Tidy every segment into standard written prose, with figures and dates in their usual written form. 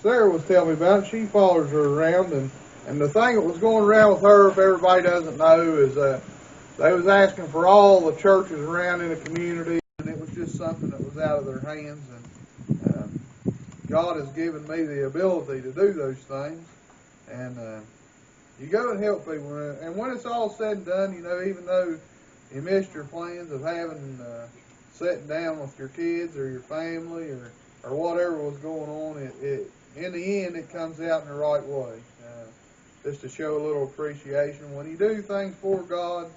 Sarah was telling me about it. She follows her around, and the thing that was going around with her, if everybody doesn't know, is they was asking for all the churches around in the community, and it was just something that was out of their hands. And God has given me the ability to do those things, and you go and help people. And when it's all said and done, even though you missed your plans of having sitting down with your kids or your family or whatever was going on, it in the end it comes out in the right way. Just to show a little appreciation. When you do things for God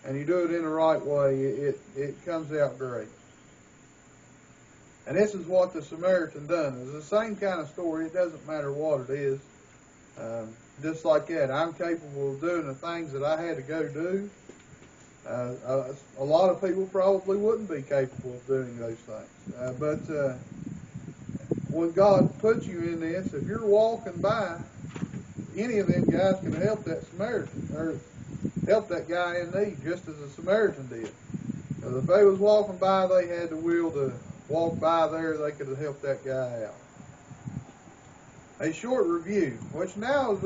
and you do it in the right way, it comes out great. And this is what the Samaritan done. It's the same kind of story. It doesn't matter what it is. Just like that, I'm capable of doing the things that I had to go do. A lot of people probably wouldn't be capable of doing those things. But when God puts you in this, if you're walking by, any of them guys can help that Samaritan, or help that guy in need, just as the Samaritan did. Because if they was walking by, they had the will to walk by there, they could have helped that guy out. A short review. Which now of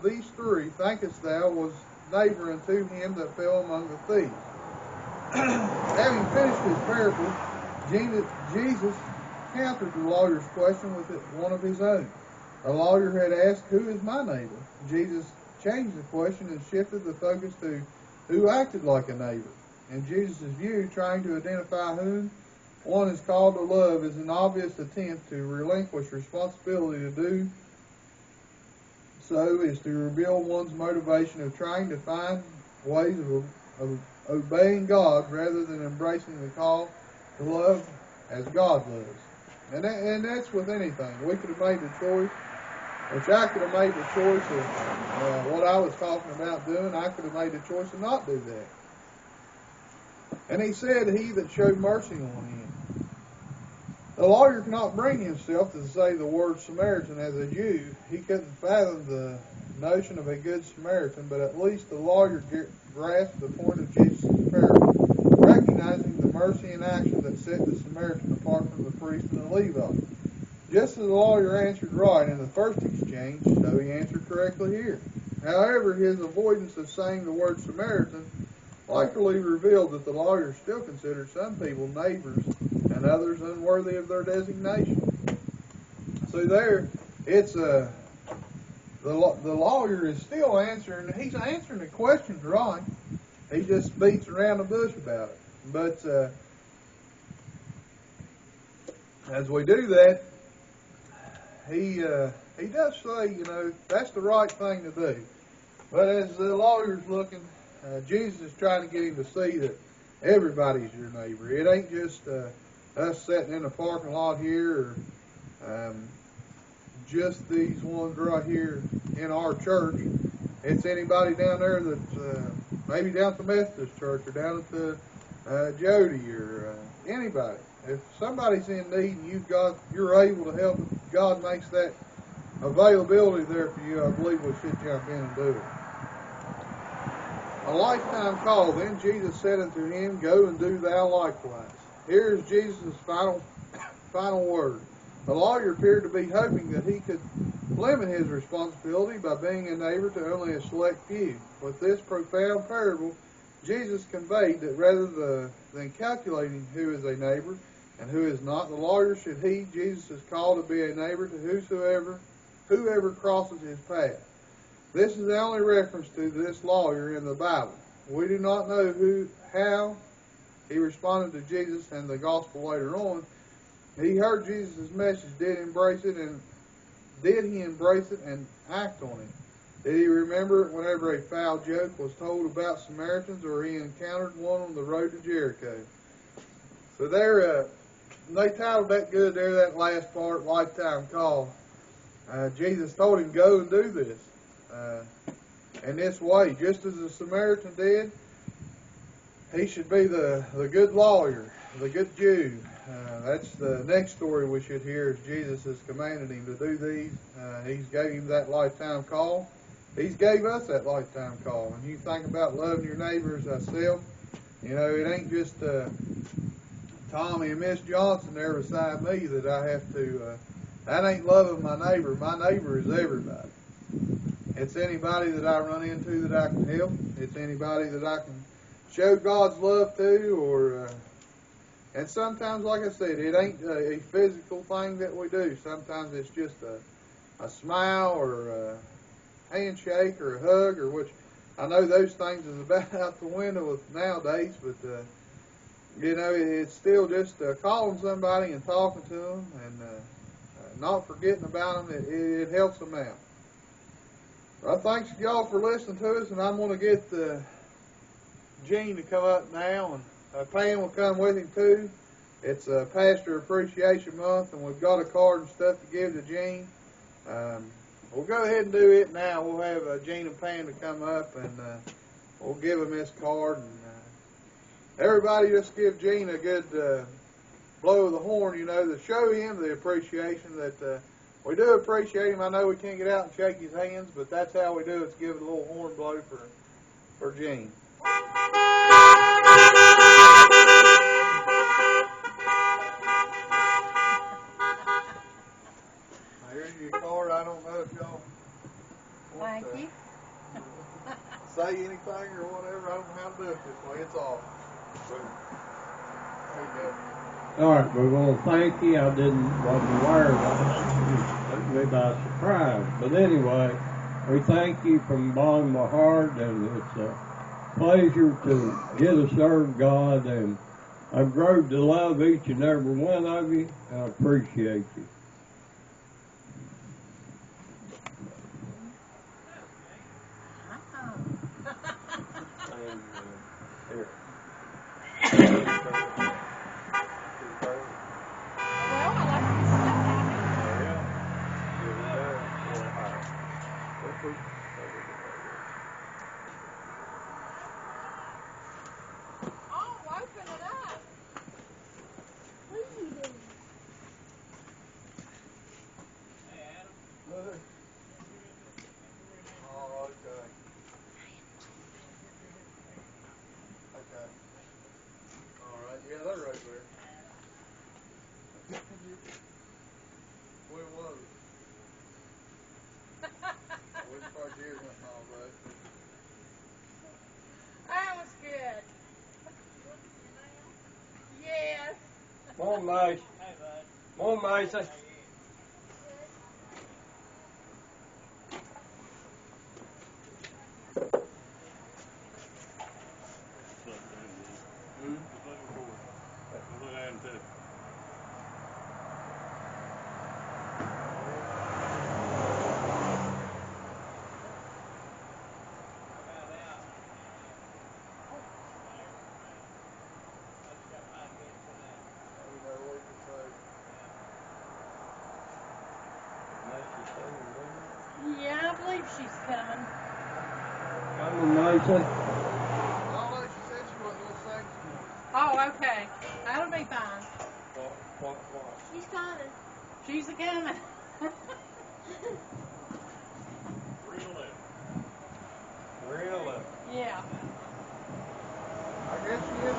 these three thinkest thou was neighbor unto him that fell among the thieves? Having finished his parable, Jesus countered the lawyer's question with one of his own. The lawyer had asked, "Who is my neighbor?" Jesus changed the question and shifted the focus to who acted like a neighbor. In Jesus' view, trying to identify whom one is called to love is an obvious attempt to relinquish responsibility to do so is to reveal one's motivation of trying to find ways of obeying God rather than embracing the call to love as God loves. And that's with anything. We could have made the choice, which I could have made the choice of what I was talking about doing. I could have made the choice to not do that. And he said, "He that showed mercy on him." The lawyer cannot bring himself to say the word Samaritan as a Jew. He couldn't fathom the notion of a good Samaritan, but at least the lawyer grasped the point of Jesus' parable, recognizing the mercy in action that set the Samaritan apart from the priest and the Levite. Just as the lawyer answered right in the first exchange, so he answered correctly here. However, his avoidance of saying the word Samaritan likely revealed that the lawyer still considered some people neighbors and others unworthy of their designation. So there, it's the lawyer is still answering. He's answering the questions right. He just beats around the bush about it. But as we do that, he does say, that's the right thing to do. But as the lawyer's looking, Jesus is trying to get him to see that everybody's your neighbor. It ain't just us sitting in the parking lot here, or just these ones right here in our church. It's anybody down there that's maybe down at the Methodist church, or down at the Jody, or anybody. If somebody's in need and you're able to help, God makes that availability there for you, I believe we should jump in and do it. A lifetime call. Then Jesus said unto him, "Go and do thou likewise." Here is Jesus' final word. The lawyer appeared to be hoping that he could limit his responsibility by being a neighbor to only a select few. With this profound parable, Jesus conveyed that rather than calculating who is a neighbor and who is not, the lawyer should heed Jesus' call to be a neighbor to whoever crosses his path. This is the only reference to this lawyer in the Bible. We do not know how he responded to Jesus and the gospel later on. He heard Jesus' message, did he embrace it and act on it? Did he remember it whenever a foul joke was told about Samaritans, or he encountered one on the road to Jericho? So there, they titled that good there, that last part, lifetime call. Jesus told him, go and do this. In this way, just as the Samaritan did, he should be the good lawyer, the good Jew. That's the next story we should hear, is Jesus has commanded him to do these. He's gave him that lifetime call. He's gave us that lifetime call. When you think about loving your neighbors as thyself, it ain't just Tommy and Miss Johnson there beside me that I have to That ain't loving my neighbor. My neighbor is everybody. It's anybody that I run into that I can help. It's anybody that I can show God's love to, or and sometimes, like I said, it ain't a physical thing that we do. Sometimes it's just a smile or a handshake or a hug, or which I know those things is about out the window nowadays, but you know, it's still just calling somebody and talking to them and not forgetting about them. It helps them out. Well, thanks y'all for listening to us, and I'm going to get Gene to come up now, and Pam will come with him too. It's Pastor Appreciation Month, and we've got a card and stuff to give to Gene. We'll go ahead and do it now. We'll have Gene and Pam to come up, and we'll give him this card. And everybody just give Gene a good blow of the horn, you know, to show him the appreciation that we do appreciate him. I know we can't get out and shake his hands, but that's how we do it. It's give it a little horn blow for Gene. Here's your card. I don't know if y'all want to say anything or whatever. I don't know how to do it this way. It's off. There you go. All right, we're going to thank you. I wasn't aware of it. Took me by surprise. But anyway, we thank you from the bottom of my heart, and it's a pleasure to get to serve God, and I've grown to love each and every one of you. I appreciate you. Here. Yeah, they're right there. Where was it? Which part here went all right? That was good. Yes. Come on, Mace. Come on, Mace. Yeah, I believe she's coming. Come on, Mason. No, she said she wasn't going to sing some more. Oh, okay. That'll be fine. What? She's coming. She's a coming. Really? Yeah. I guess she is.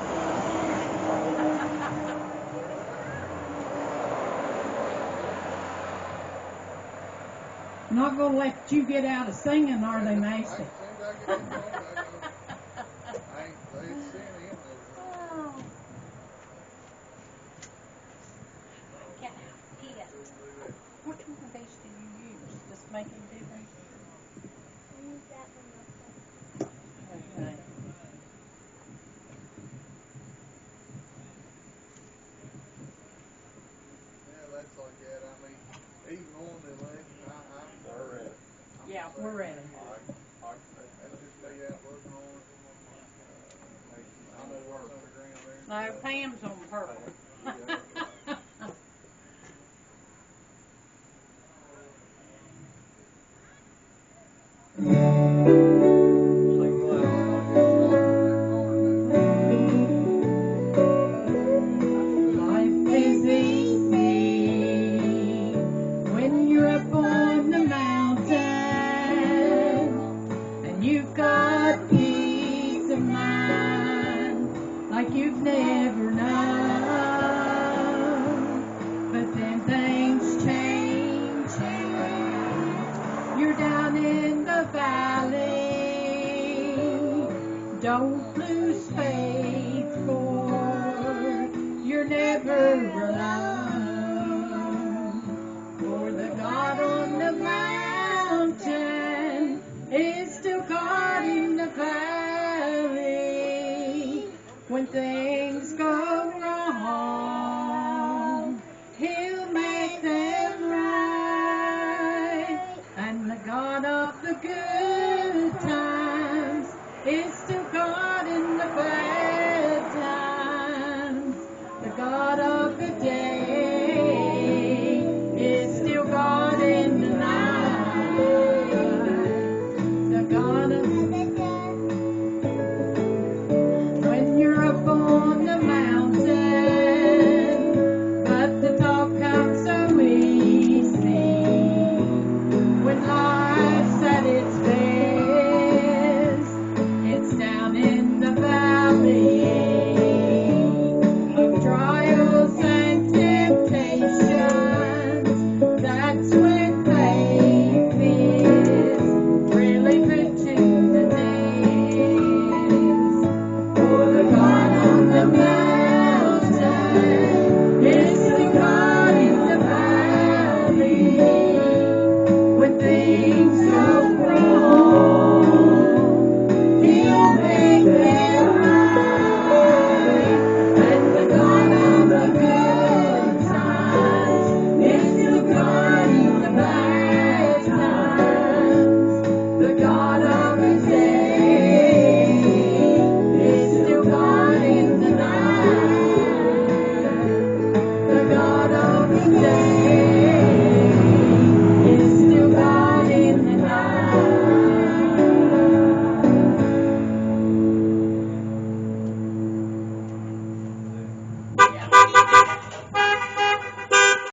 Not gonna let you get out of singing, are they, Mason? As soon as I get in the phone, I ain't seeing him over there. Oh. Get out. Here. Which one of these do you use? Just make him do that? I use that one. Okay. Yeah, that's like that. I mean, even on the election, They're ready. Yeah, we're ready. That's just me out looking on it. I know what's on the ground there. No, Pam's on purple. Life is easy when you're up on the mountain and you've got peace of mind like you've never known. But then things change old blues fade for